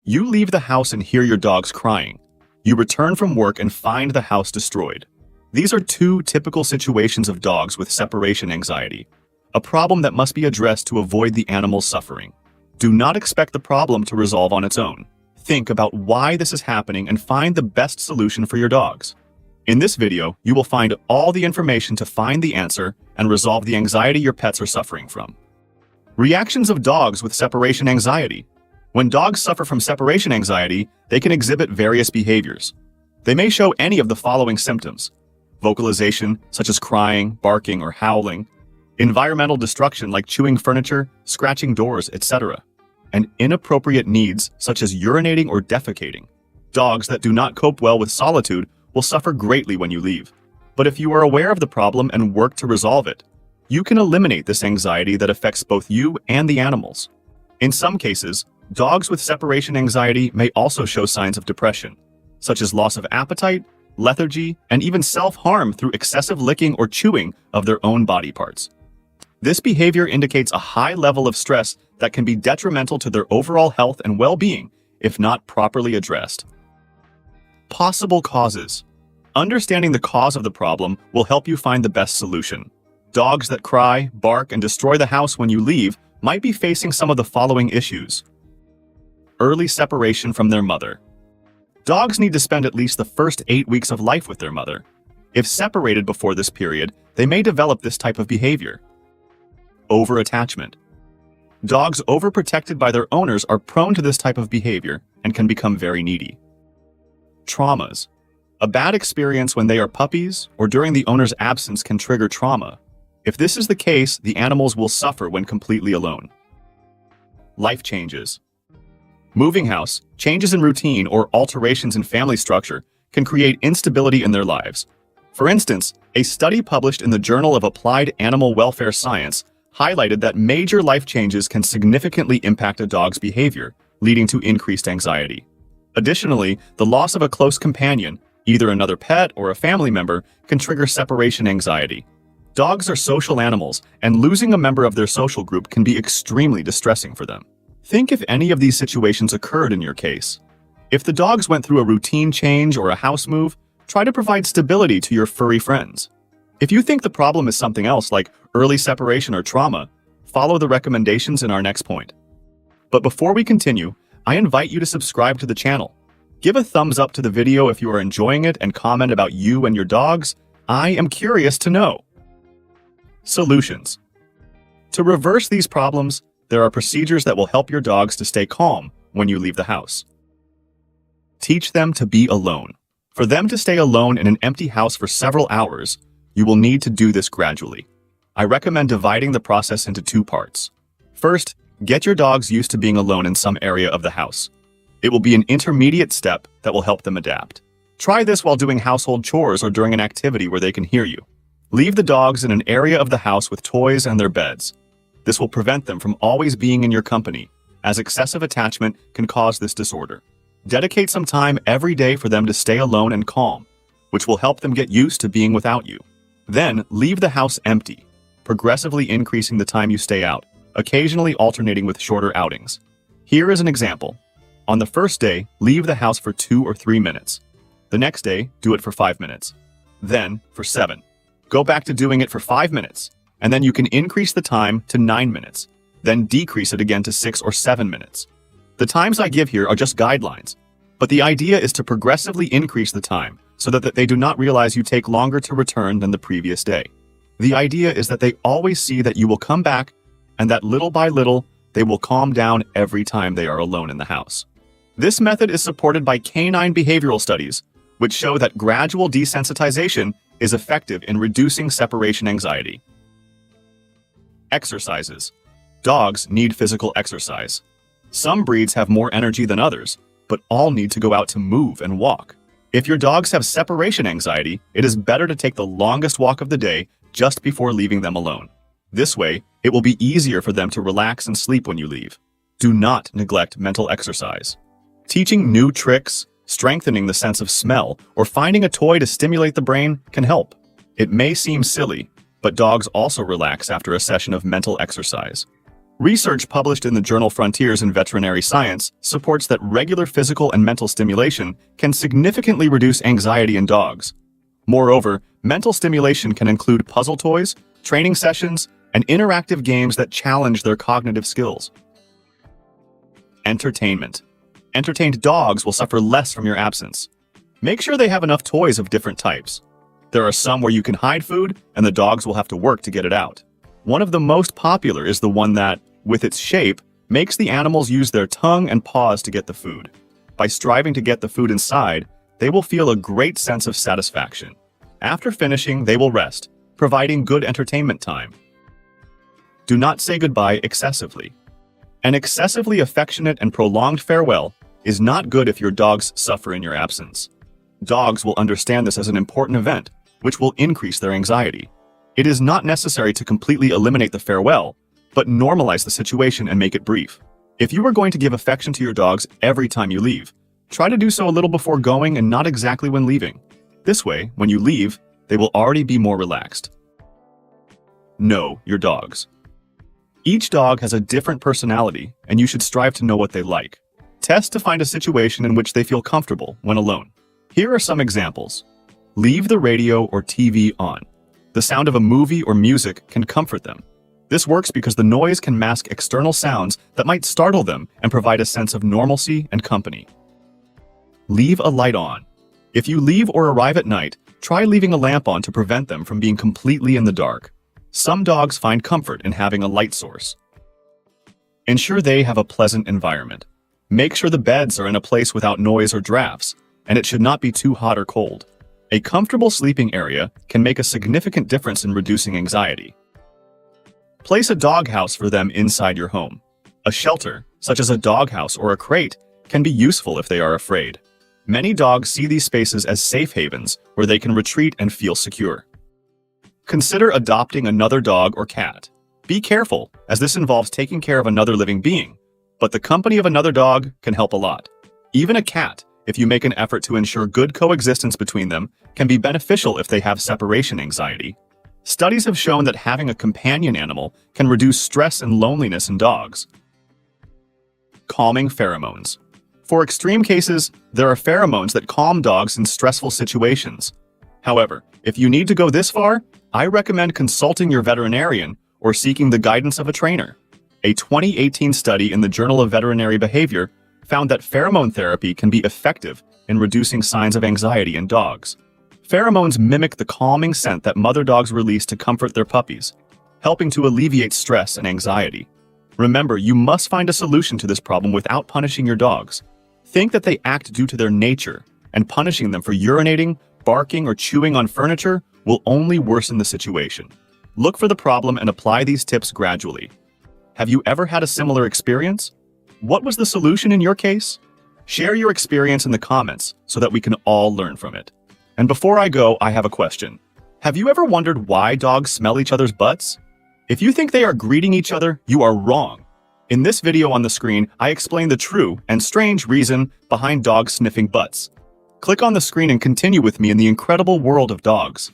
You leave the house and hear your dogs crying. You return from work and find the house destroyed. These are two typical situations of dogs with separation anxiety, a problem that must be addressed to avoid the animal's suffering. Do not expect the problem to resolve on its own. Think about why this is happening and find the best solution for your dogs. In this video, you will find all the information to find the answer and resolve the anxiety your pets are suffering from. Reactions of dogs with separation anxiety. When dogs suffer from separation anxiety, they can exhibit various behaviors. They may show any of the following symptoms: vocalization, such as crying, barking, or howling; environmental destruction, like chewing furniture, scratching doors, etc., and inappropriate needs, such as urinating or defecating. Dogs that do not cope well with solitude will suffer greatly when you leave. But if you are aware of the problem and work to resolve it, you can eliminate this anxiety that affects both you and the animals. In some cases, dogs with separation anxiety may also show signs of depression, such as loss of appetite, lethargy, and even self-harm through excessive licking or chewing of their own body parts. This behavior indicates a high level of stress that can be detrimental to their overall health and well-being if not properly addressed. Possible causes. Understanding the cause of the problem will help you find the best solution. Dogs that cry, bark, and destroy the house when you leave might be facing some of the following issues. Early separation from their mother. Dogs need to spend at least the first 8 weeks of life with their mother. If separated before this period, they may develop this type of behavior. Over-attachment. Dogs overprotected by their owners are prone to this type of behavior and can become very needy. Traumas. A bad experience when they are puppies or during the owner's absence can trigger trauma. If this is the case, the animals will suffer when completely alone. Life changes. Moving house, changes in routine, or alterations in family structure can create instability in their lives. For instance, a study published in the Journal of Applied Animal Welfare Science highlighted that major life changes can significantly impact a dog's behavior, leading to increased anxiety. Additionally, the loss of a close companion, either another pet or a family member, can trigger separation anxiety. Dogs are social animals, and losing a member of their social group can be extremely distressing for them. Think if any of these situations occurred in your case. If the dogs went through a routine change or a house move, try to provide stability to your furry friends. If you think the problem is something else like early separation or trauma, follow the recommendations in our next point. But before we continue, I invite you to subscribe to the channel. Give a thumbs up to the video if you are enjoying it and comment about you and your dogs. I am curious to know. Solutions. To reverse these problems, there are procedures that will help your dogs to stay calm when you leave the house. Teach them to be alone. For them to stay alone in an empty house for several hours, you will need to do this gradually. I recommend dividing the process into 2 parts. First, get your dogs used to being alone in some area of the house. It will be an intermediate step that will help them adapt. Try this while doing household chores or during an activity where they can hear you. Leave the dogs in an area of the house with toys and their beds. This will prevent them from always being in your company, as excessive attachment can cause this disorder. Dedicate some time every day for them to stay alone and calm, which will help them get used to being without you. Then, leave the house empty, progressively increasing the time you stay out, occasionally alternating with shorter outings. Here is an example. On the first day, leave the house for 2 or 3 minutes. The next day, do it for 5 minutes. Then, for 7. Go back to doing it for 5 minutes, and then you can increase the time to 9 minutes, then decrease it again to 6 or 7 minutes. The times I give here are just guidelines, but the idea is to progressively increase the time so that they do not realize you take longer to return than the previous day. The idea is that they always see that you will come back and that little by little, they will calm down every time they are alone in the house. This method is supported by canine behavioral studies, which show that gradual desensitization is effective in reducing separation anxiety. Exercises. Dogs need physical exercise. Some breeds have more energy than others, but all need to go out to move and walk. If your dogs have separation anxiety, it is better to take the longest walk of the day just before leaving them alone. This way, it will be easier for them to relax and sleep when you leave. Do not neglect mental exercise. Teaching new tricks, strengthening the sense of smell, or finding a toy to stimulate the brain can help. It may seem silly, but dogs also relax after a session of mental exercise. Research published in the journal Frontiers in Veterinary Science supports that regular physical and mental stimulation can significantly reduce anxiety in dogs. Moreover, mental stimulation can include puzzle toys, training sessions, and interactive games that challenge their cognitive skills. Entertainment. Entertained dogs will suffer less from your absence. Make sure they have enough toys of different types. There are some where you can hide food, and the dogs will have to work to get it out. One of the most popular is the one that, with its shape, makes the animals use their tongue and paws to get the food. By striving to get the food inside, they will feel a great sense of satisfaction. After finishing, they will rest, providing good entertainment time. Do not say goodbye excessively. An excessively affectionate and prolonged farewell is not good if your dogs suffer in your absence. Dogs will understand this as an important event, which will increase their anxiety. It is not necessary to completely eliminate the farewell, but normalize the situation and make it brief. If you are going to give affection to your dogs every time you leave, try to do so a little before going and not exactly when leaving. This way, when you leave, they will already be more relaxed. Know your dogs. Each dog has a different personality, and you should strive to know what they like. Test to find a situation in which they feel comfortable when alone. Here are some examples. Leave the radio or TV on. The sound of a movie or music can comfort them. This works because the noise can mask external sounds that might startle them and provide a sense of normalcy and company. Leave a light on. If you leave or arrive at night, try leaving a lamp on to prevent them from being completely in the dark. Some dogs find comfort in having a light source. Ensure they have a pleasant environment. Make sure the beds are in a place without noise or drafts, and it should not be too hot or cold. A comfortable sleeping area can make a significant difference in reducing anxiety. Place a doghouse for them inside your home. A shelter, such as a doghouse or a crate, can be useful if they are afraid. Many dogs see these spaces as safe havens where they can retreat and feel secure. Consider adopting another dog or cat. Be careful, as this involves taking care of another living being, but the company of another dog can help a lot. Even a cat, if you make an effort to ensure good coexistence between them, can be beneficial if they have separation anxiety. Studies have shown that having a companion animal can reduce stress and loneliness in dogs. Calming pheromones. For extreme cases, there are pheromones that calm dogs in stressful situations. However, if you need to go this far, I recommend consulting your veterinarian or seeking the guidance of a trainer. A 2018 study in the Journal of Veterinary Behavior found that pheromone therapy can be effective in reducing signs of anxiety in dogs. Pheromones mimic the calming scent that mother dogs release to comfort their puppies, helping to alleviate stress and anxiety. Remember, you must find a solution to this problem without punishing your dogs. Think that they act due to their nature, and punishing them for urinating, barking, or chewing on furniture will only worsen the situation. Look for the problem and apply these tips gradually. Have you ever had a similar experience? What was the solution in your case? Share your experience in the comments so that we can all learn from it. And before I go, I have a question. Have you ever wondered why dogs smell each other's butts? If you think they are greeting each other, you are wrong. In this video on the screen, I explain the true and strange reason behind dogs sniffing butts. Click on the screen and continue with me in the incredible world of dogs.